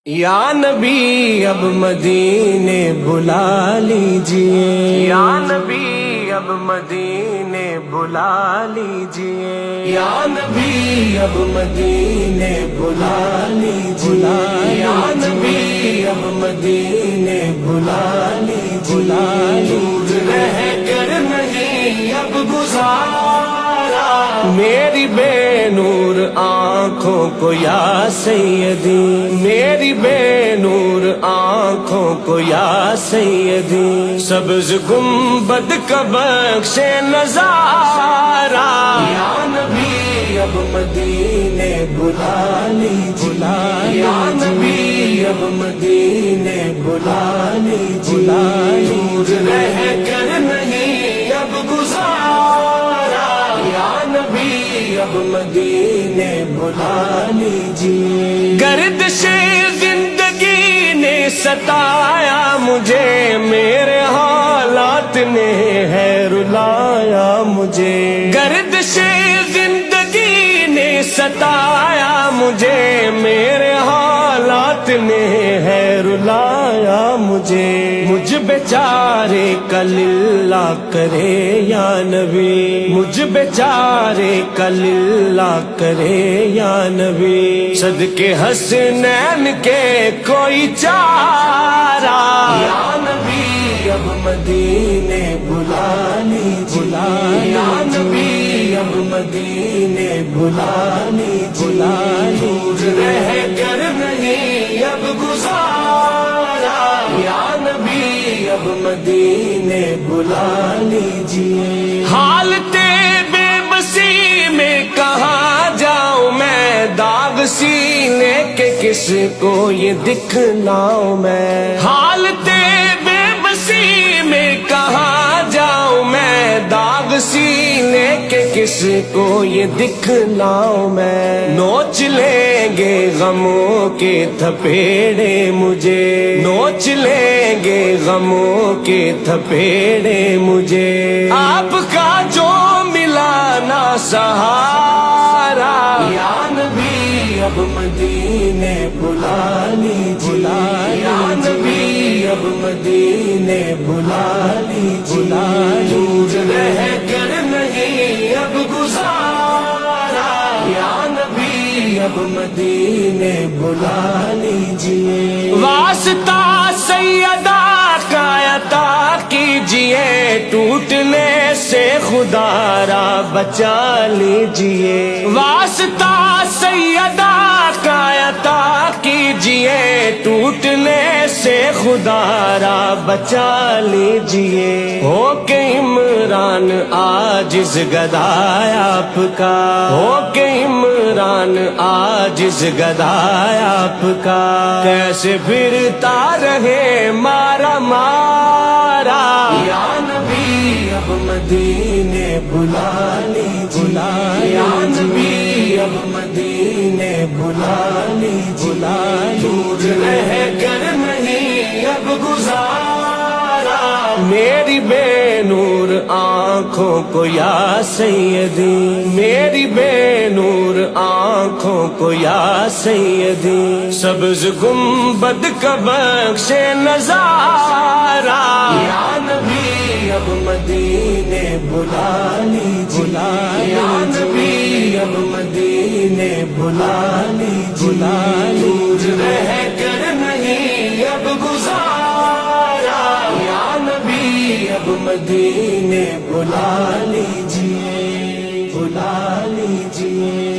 یا نبی اب مدینے بلا لیجئے، یا نبی اب مدینے بلا لیجئے، یا نبی اب مدینے بلا لیجئے، یا نبی اب مدینے بلا لیجئے، دور رہ کر نہیں اب گزارا میری بے نور آنکھوں کو یا سیدی، میری بے نور آنکھوں کو یا سیدی، سبز گنبد کا بخشے نظارہ، یا نبی اب مدینے بلا لیجئے، یا نبی اب مدینے بلا لیجئے، دور رہ کر نہیں اب گزارا، یا نبی اب مدینے بلا لیجئے، گردش زندگی نے ستایا مجھے، میرے حالات نے ہے رلایا مجھے، گردش زندگی نے ستایا مجھے، میرے حالات نے ہے رلایا مجھے، مجھ بیچارے کا للہ کرے یا نبی، مجھ بیچارے کا للہ کرے یا نبی، صدقے حسنین کے کوئی چارہ، یا نبی اب مدینے بلا لیجئے، یا نبی اب مدینے بلا لیجئے، دور رہ کر نہیں اب گزارا، یا نبی اب مدینے بلا لیجئے، حالت بے بسی میں کہاں جاؤں میں، داغ سینے کے کس کو یہ دکھلاؤں میں، حالت بے بسی میں کہاں جاؤں میں، داغ سینے کے کس کو یہ دکھلاؤں میں، نوچ لیں گے غموں کے تھپیڑے مجھے، نوچ لیں گے غموں کے تھپیڑے مجھے، آپ کا جو ملا نہ سہارا، یا نبی اب مدینے بلا لیجئے، یا نبی اب مدینے بلا لیجئے، دور رہ کر نہیں اب گزارا، یا نبی اب مدینے بلا لیجئے، واسطہ سیدہ کا عطا کیجئے، ٹوٹنے سے خدا را بچا لیجئے، واسطہ سیدہ کا عطا کیجئے، ٹوٹنے سے خدا را بچا لیجئے، ہو کے عمران عاجز گدھا آپ کا، ہو کے عمران عاجز گدھا آپ کا، کیسے پھرتا رہے مارا مارا، یا نبی اب مدینے بلا لیجئے، یا نبی اب مدینے بلا لیجئے، دور رہ کر نہیں اب گزارا میری بے نور آنکھوں کو یا سیدی، میری بے نور آنکھوں کو یا سیدی، سبز گنبد کا بخشے نظارہ، یا نبی اب مدینے بلا لیجئے، یا نبی اب مدینے بلا لیجئے، دور رہ کر نہیں اب گزارا، یا نبی اب مدینے بلا لیجئے، بلا لیجئے۔